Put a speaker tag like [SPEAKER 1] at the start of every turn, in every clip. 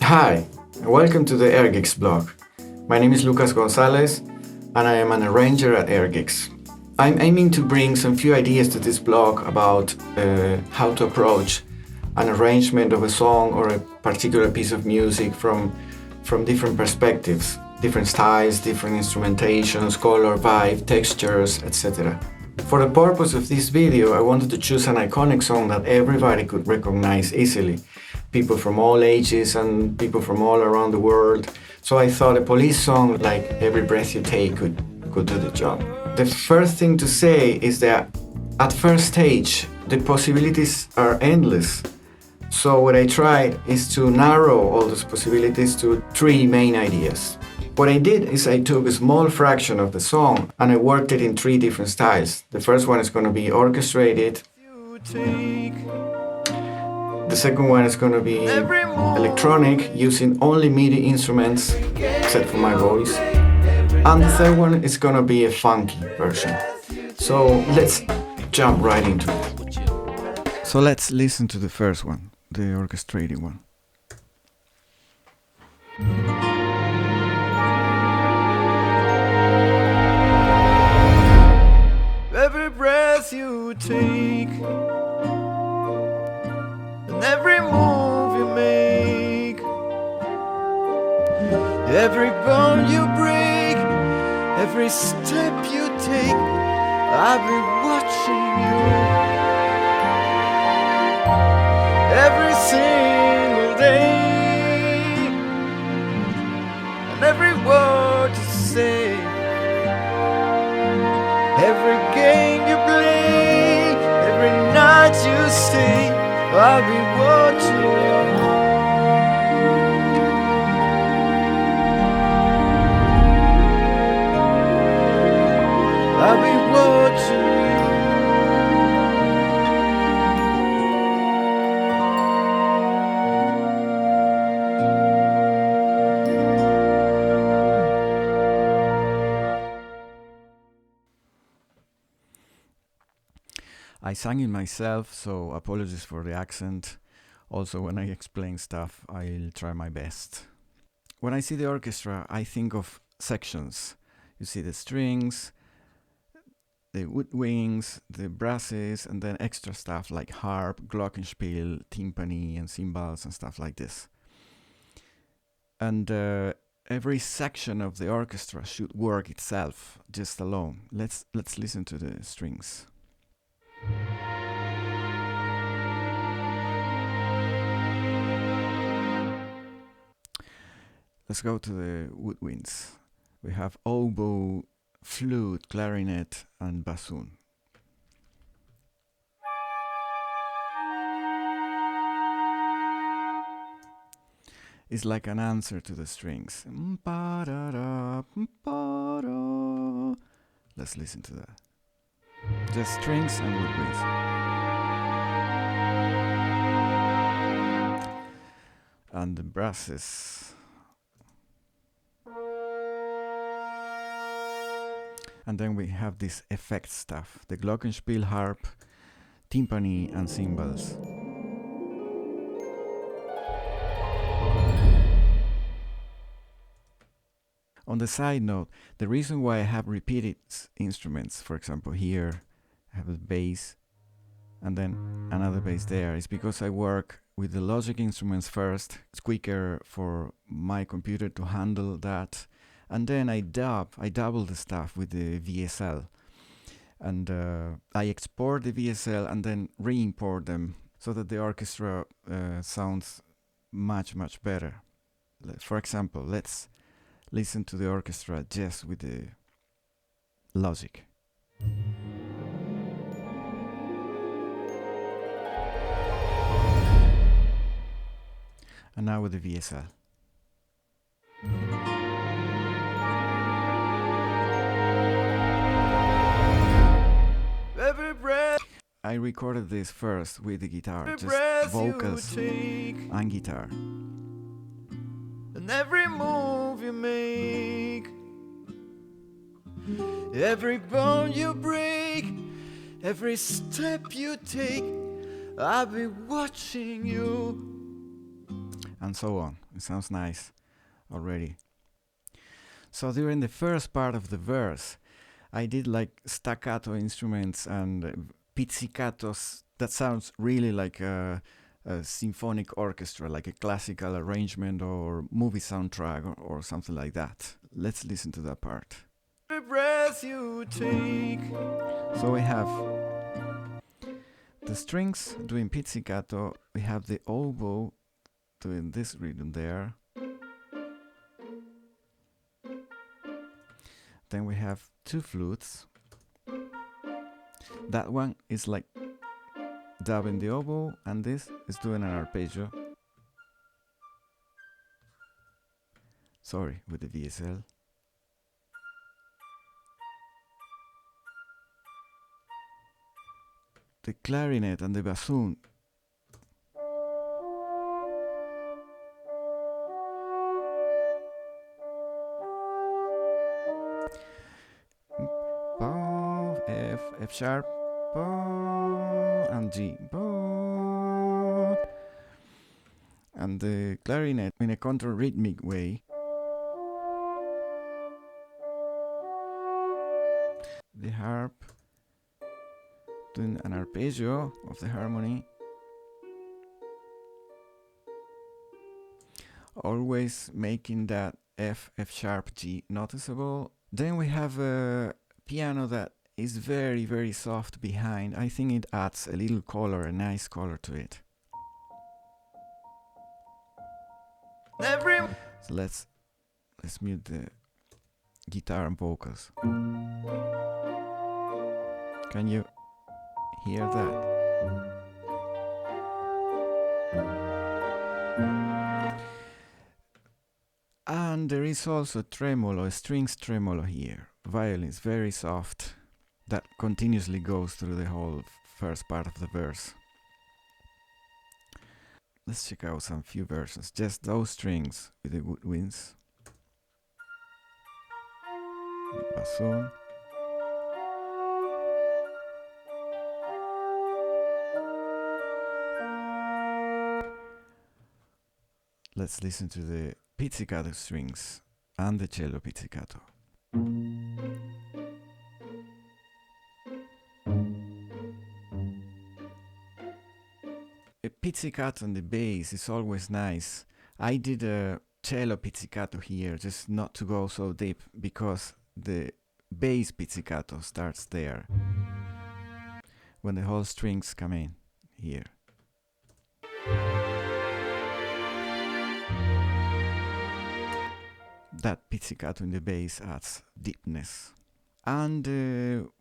[SPEAKER 1] Hi, and welcome to the AirGigs blog. My name is Lucas Gonzalez, and I am an arranger at AirGigs. I'm aiming to bring some few ideas to this blog about how to approach an arrangement of a song or a particular piece of music from different perspectives, different styles, different instrumentations, color, vibe, textures, etc. For the purpose of this video, I wanted to choose an iconic song that everybody could recognize easily. People from all ages and people from all around the world. So I thought a Police song like Every Breath You Take could do the job. The first thing to say is that at first stage, the possibilities are endless. So what I tried is to narrow all those possibilities to three main ideas. What I did is I took a small fraction of the song and I worked it in three different styles. The first one is going to be orchestrated. The second one is going to be electronic, using only MIDI instruments, except for my voice. And the third one is going to be a funky version. So let's jump right into it. So let's listen to the first one, the orchestrated one.
[SPEAKER 2] Every breath you take, and every move you make, every bone you break, every step you take, I'll be watching you. Every single day, and every word you say, every game you play, every night you stay, I'll be watching you. I'll be watching you.
[SPEAKER 1] I sang it myself, so apologies for the accent. Also, when I explain stuff, I'll try my best. When I see the orchestra, I think of sections. You see the strings, the woodwinds, the brasses, and then extra stuff like harp, glockenspiel, timpani, and cymbals, and stuff like this. And every section of the orchestra should work itself, just alone. Let's listen to the strings. Let's go to the woodwinds. We have oboe, flute, clarinet, and bassoon. It's like an answer to the strings. Let's listen to that. Just strings and woodwinds. And the brasses. And then we have this effect stuff, the glockenspiel, harp, timpani, and cymbals. On the side note, the reason why I have repeated instruments, for example here, I have a bass and then another bass there, is because I work with the Logic instruments first. It's quicker for my computer to handle that. And then I double the stuff with the VSL. And I export the VSL and then re-import them so that the orchestra sounds much, much better. For example, let's listen to the orchestra just with the Logic. And now with the VSL. I recorded this first with the guitar, just vocals and guitar.
[SPEAKER 2] And every move you make, every bone you break, every step you take, I'll be watching you.
[SPEAKER 1] and so on. It sounds nice already. So during the first part of the verse, I did like staccato instruments and pizzicatos. That sounds really like a symphonic orchestra, like a classical arrangement or movie soundtrack or something like that. Let's listen to that part.
[SPEAKER 2] Every breath you take.
[SPEAKER 1] So we have the strings doing pizzicato, we have the oboe doing this rhythm there. Then we have two flutes. That one is like dubbing the oboe, and this is doing an arpeggio. Sorry, with the VSL. The clarinet and the bassoon. F sharp, and G, and the clarinet in a contra-rhythmic way. The harp doing an arpeggio of the harmony, always making that F sharp, G noticeable. Then we have a piano that is very, very soft behind. I think it adds a little color, a nice color to it. So let's mute the guitar and vocals. Can you hear that? And there is also tremolo, a strings tremolo here. Violins, very soft. That continuously goes through the whole first part of the verse. Let's check out some few versions. Just those strings with the woodwinds. Bassoon. Let's listen to the pizzicato strings and the cello pizzicato. A pizzicato on the bass is always nice. I did a cello pizzicato here just not to go so deep because the bass pizzicato starts there when the whole strings come in here. That pizzicato in the bass adds deepness. And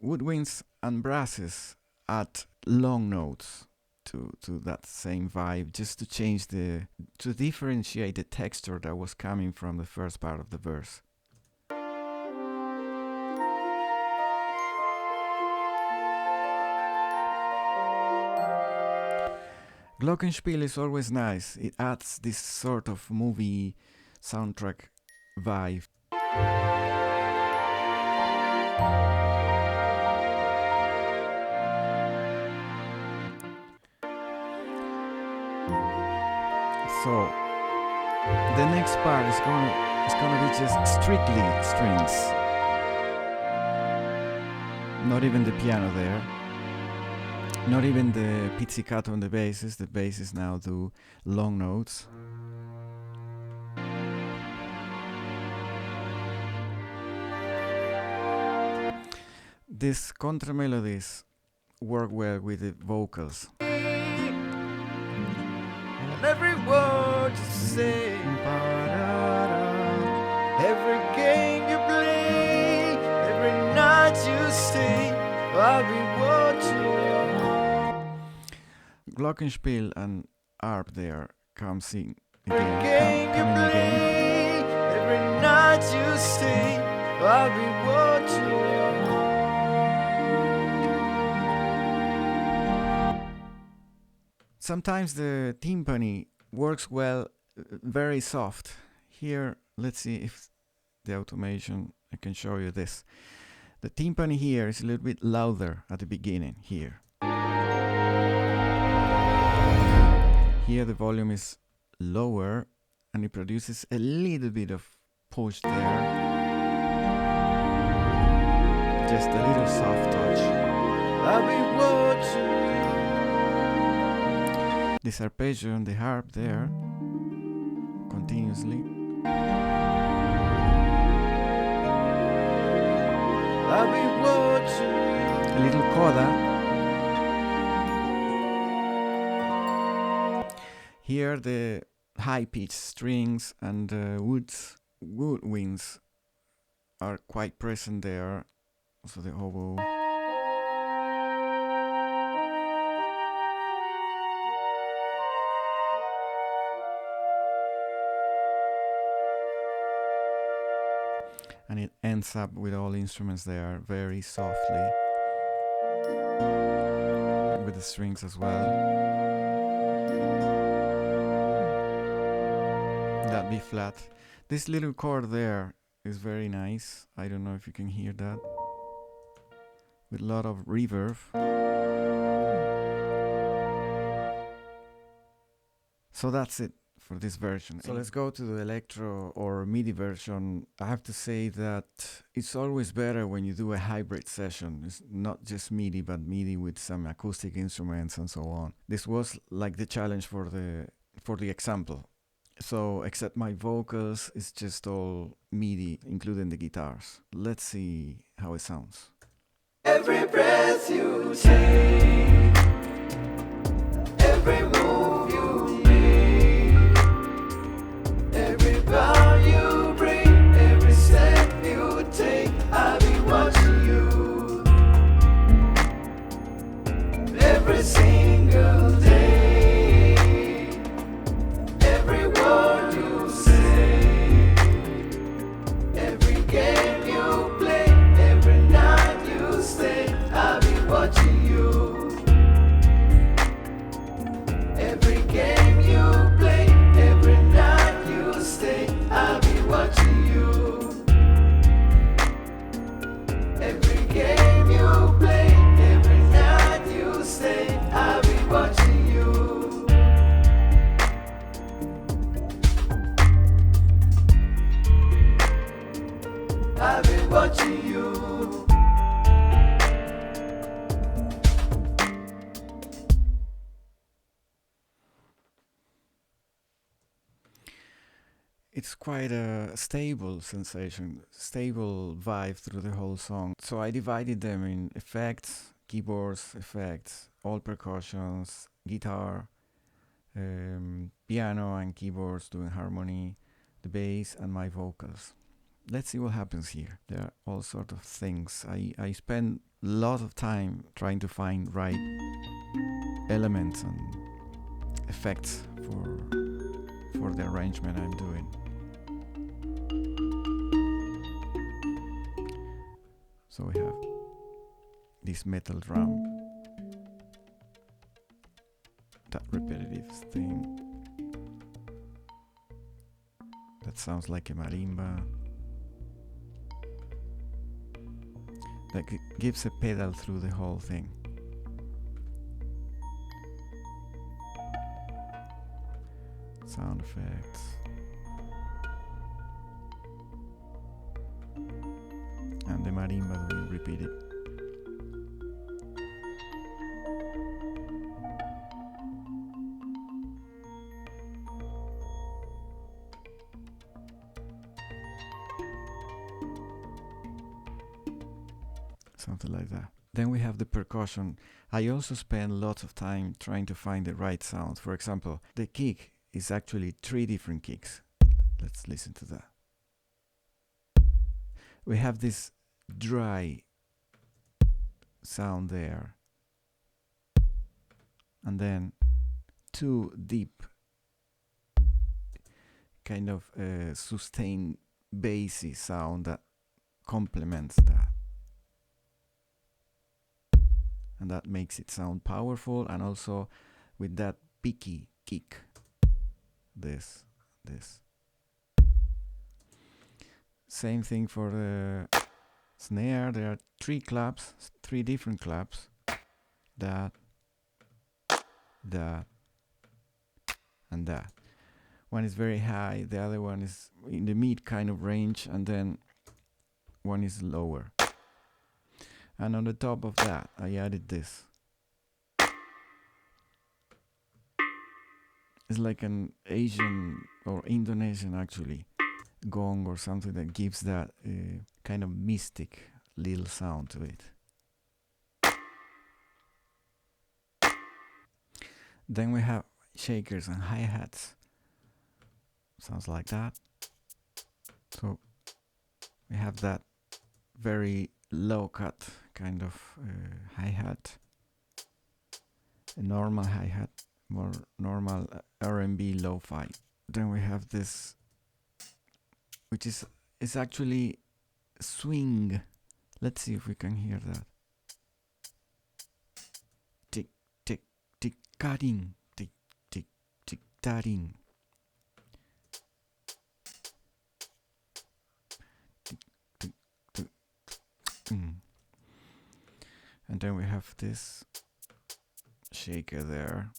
[SPEAKER 1] woodwinds and brasses add long notes to that same vibe, just to change to differentiate the texture that was coming from the first part of the verse. Glockenspiel is always nice. It adds this sort of movie soundtrack vibe. So the next part is gonna be just strictly strings. Not even the piano there. Not even the pizzicato on the basses. The basses now do long notes. These contra melodies work well with the vocals.
[SPEAKER 2] And every word you say, every game you play, every night you stay, I'll be watching you.
[SPEAKER 1] Glockenspiel and harp there comes in
[SPEAKER 2] Every
[SPEAKER 1] again.
[SPEAKER 2] game you
[SPEAKER 1] Coming again.
[SPEAKER 2] play, every night you stay, I'll be watching you.
[SPEAKER 1] Sometimes the timpani works well, very soft. Here, let's see if the automation, I can show you this. The timpani here is a little bit louder at the beginning, here. Here the volume is lower
[SPEAKER 3] and it produces a little bit of push there. Just a little soft touch.
[SPEAKER 2] I'll be watching.
[SPEAKER 3] This arpeggio on the harp there, continuously.
[SPEAKER 2] I'll be watching.
[SPEAKER 3] A little coda. Here the high-pitched strings and woodwinds are quite present there. Also the oboe. And it ends up with all instruments there very softly, with the strings as well. That B flat. This little chord there is very nice. I don't know if you can hear that. With a lot of reverb. So that's it for this version. So let's go to the electro or MIDI version. I have to say that it's always better when you do a hybrid session. It's not just MIDI, but MIDI with some acoustic instruments and so on. This was like the challenge for the example. So except my vocals, it's just all MIDI, including the guitars. Let's see how it sounds.
[SPEAKER 2] Every breath you take, every move you make, every bow you bring, every step you take, I'll be watching you. Every single day, every word you say, every game you play, every night you stay, I'll be watching you. Every game you play, every night you stay, I'll be watching you. Every game you play, every night you stay, I'll be watching you. I'll be watching you.
[SPEAKER 3] It's quite a stable sensation, stable vibe through the whole song. So I divided them in effects, keyboards, effects, all percussions, guitar, piano and keyboards doing harmony, the bass and my vocals. Let's see what happens here. There are all sorts of things. I spend a lot of time trying to find right elements and effects for the arrangement I'm doing. So we have this metal drum, that repetitive thing that sounds like a marimba, that gives a pedal through the whole thing. Sound effects. And the marimba will repeat it. Something like that. Then we have the percussion. I also spend lots of time trying to find the right sound. For example, the kick is actually 3 different kicks. Let's listen to that. We have this dry sound there, and then 2 deep, kind of sustained bassy sound that complements that, and that makes it sound powerful, and also with that picky kick, this. Same thing for the snare. There are 3 claps, 3 different claps. That, and that. One is very high, the other one is in the mid kind of range, and then one is lower. And on the top of that, I added this. It's like an Asian or Indonesian actually gong or something that gives that kind of mystic little sound to it. Then we have shakers and hi-hats. Sounds like that. So we have that very low cut kind of hi-hat, a normal hi-hat, more normal R&B lo-fi. Then we have this, which is actually swing. Let's see if we can hear that. Tick tick tick cutting, tick tick tick taring. And then we have this shaker there,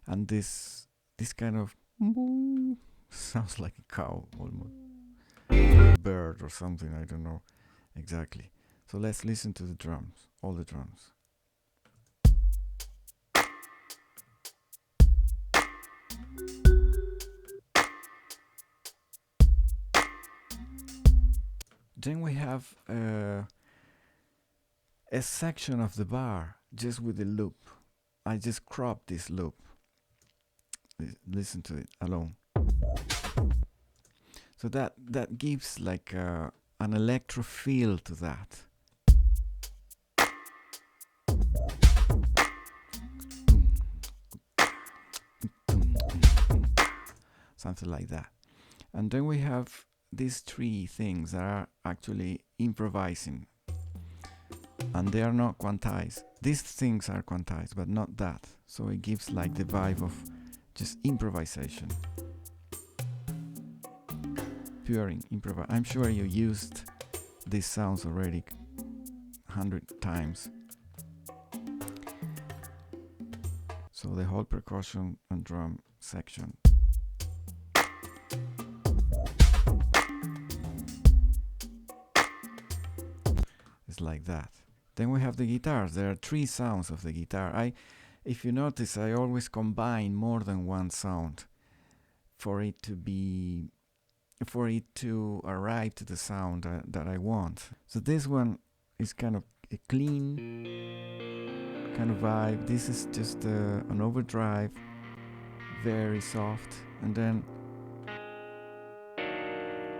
[SPEAKER 3] and this kind of sounds like a cow almost, or a bird or something, I don't know exactly. So let's listen to the drums, all the drums. Then we have a section of the bar just with the loop. I just cropped this loop. Listen to it alone. So that gives like an electro feel to that. Something like that. And then we have these three things that are actually improvising, and they are not quantized. These things are quantized, but not that. So it gives like the vibe of just improvisation. Pure improvise. I'm sure you used these sounds already 100 times. So the whole percussion and drum section. It's like that. Then we have the guitars. There are three sounds of the guitar. If you notice, I always combine more than one sound for it to arrive to the sound that I want. So this one is kind of a clean kind of vibe. This is just an overdrive, very soft, and then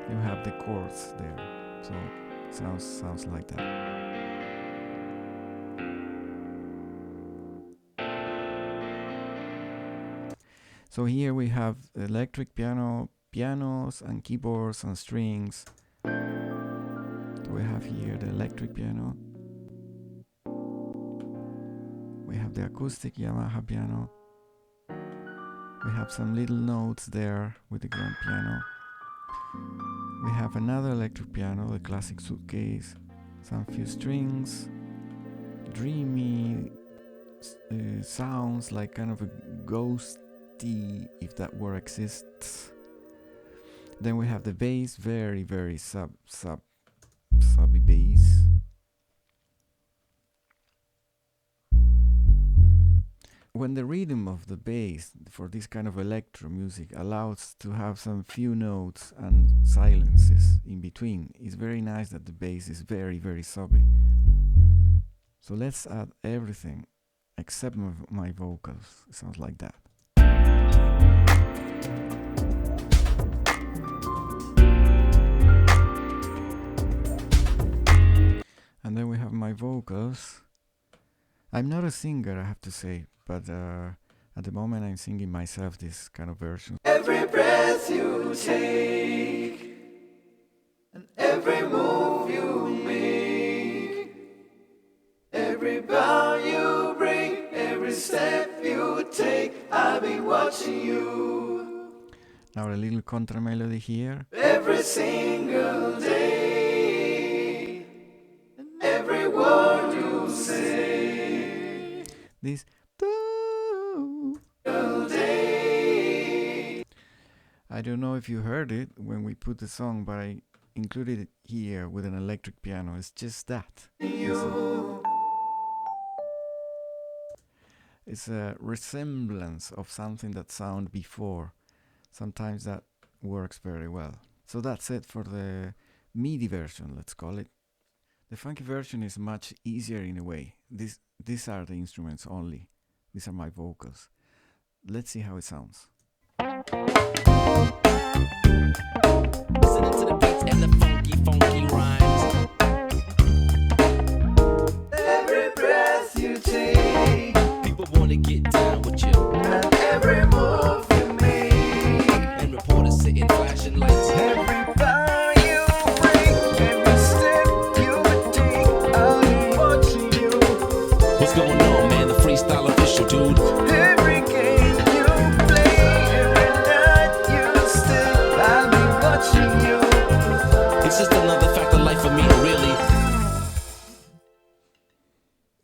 [SPEAKER 3] you have the chords there. So sounds like that. So here we have electric pianos and keyboards and strings. So we have here the electric piano. We have the acoustic Yamaha piano. We have some little notes there with the grand piano. We have another electric piano, the classic suitcase, some few strings, dreamy sounds like kind of a ghosty, if that word exists. Then we have the bass, very very subby bass. When the rhythm of the bass for this kind of electro music allows to have some few notes and silences in between, it's very nice that the bass is very very subby. So let's add everything except my vocals. It sounds like that. And then we have my vocals. I'm not a singer, I have to say, but at the moment I'm singing myself this kind of version.
[SPEAKER 2] Every breath you take and every move you make, every bow you bring, every step you take, I'll be watching you.
[SPEAKER 3] Now a little contra melody here.
[SPEAKER 2] Every single day, and every word you say.
[SPEAKER 3] This
[SPEAKER 2] Single day,
[SPEAKER 3] I don't know if you heard it when we put the song, but I included it here with an electric piano. It's just that. It's a resemblance of something that sounded before. Sometimes that works very well. So that's it for the MIDI version, let's call it. The funky version is much easier in a way. These are the instruments only. These are my vocals. Let's see how it sounds.
[SPEAKER 4] Listening to the beats and the funky, funky rhymes.
[SPEAKER 2] Every breath you take,
[SPEAKER 4] People wanna get down with you.
[SPEAKER 2] and every move you make,
[SPEAKER 4] And reporters sitting flashing lights.
[SPEAKER 2] every bow you break, every step you take, I'll be watching you.
[SPEAKER 4] What's going on, man? The freestyle official, dude.
[SPEAKER 2] Every game you play, every night you stay, I'll be watching you.
[SPEAKER 4] It's just another fact of life for me, really.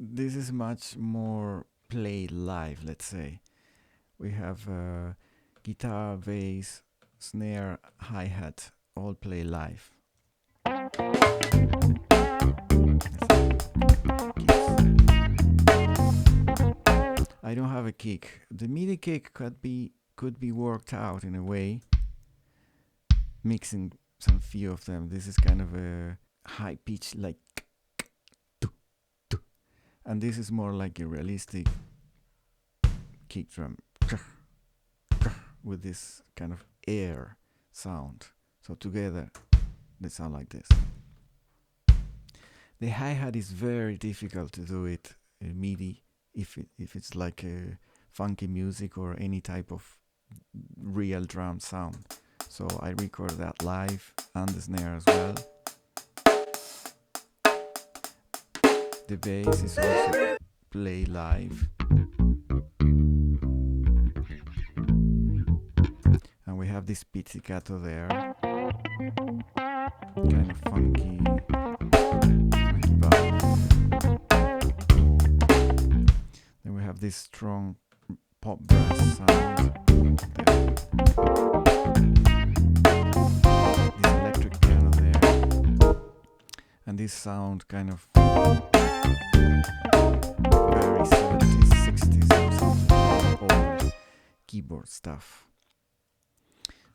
[SPEAKER 3] This is much more played live, let's say. We have guitar, bass, snare, hi-hat, all play live. I don't have a kick. The MIDI kick could be worked out in a way, mixing some few of them. This is kind of a high pitch, like, and this is more like a realistic kick drum with this kind of air sound. So together they sound like this. The hi-hat is very difficult to do it MIDI if it's like funky music or any type of real drum sound. So I record that live and the snare as well. The bass is also play live. And we have this pizzicato there. Kind of funky vibe. Then we have this strong pop brass sound. This electric piano there. And this sound kind of very 70s, 60s or something, old keyboard stuff.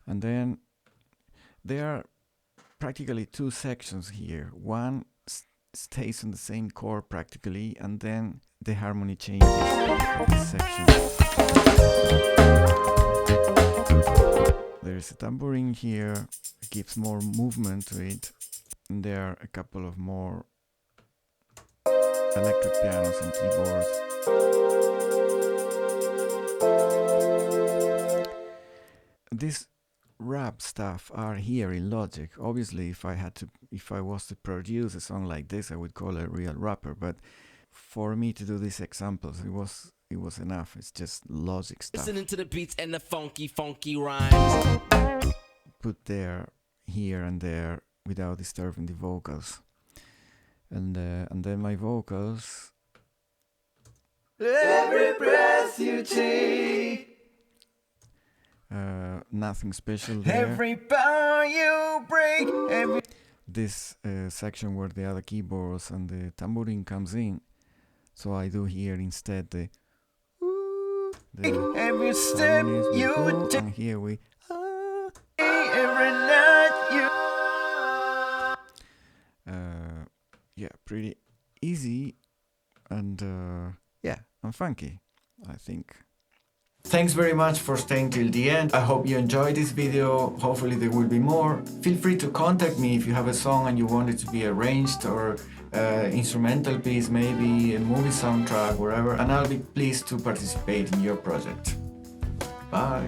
[SPEAKER 3] And then there are practically two sections here. One stays on the same chord practically, and then the harmony changes in this section. There's a tambourine here, it gives more movement to it, and there are a couple of more electric pianos and keyboards. This rap stuff are here in Logic. Obviously, if I was to produce a song like this, I would call it a real rapper. But for me to do these examples, it was enough. It's just Logic stuff.
[SPEAKER 4] Listening to the beats and the funky, funky rhymes.
[SPEAKER 3] Put there, here and there, without disturbing the vocals. And then my vocals.
[SPEAKER 2] Every breath you take,
[SPEAKER 3] Nothing special there.
[SPEAKER 2] every bow you break, every
[SPEAKER 3] This section where the other keyboards and the tambourine comes in, so I do here instead the
[SPEAKER 2] every step
[SPEAKER 3] harmonies we
[SPEAKER 2] you
[SPEAKER 3] go,
[SPEAKER 2] take,
[SPEAKER 3] and here we
[SPEAKER 2] every night you.
[SPEAKER 3] yeah, pretty easy and and funky, I think.
[SPEAKER 1] Thanks very much for staying till the end. I hope you enjoyed this video. Hopefully there will be more. Feel free to contact me if you have a song and you want it to be arranged, or instrumental piece, maybe a movie soundtrack, wherever, and I'll be pleased to participate in your project. Bye.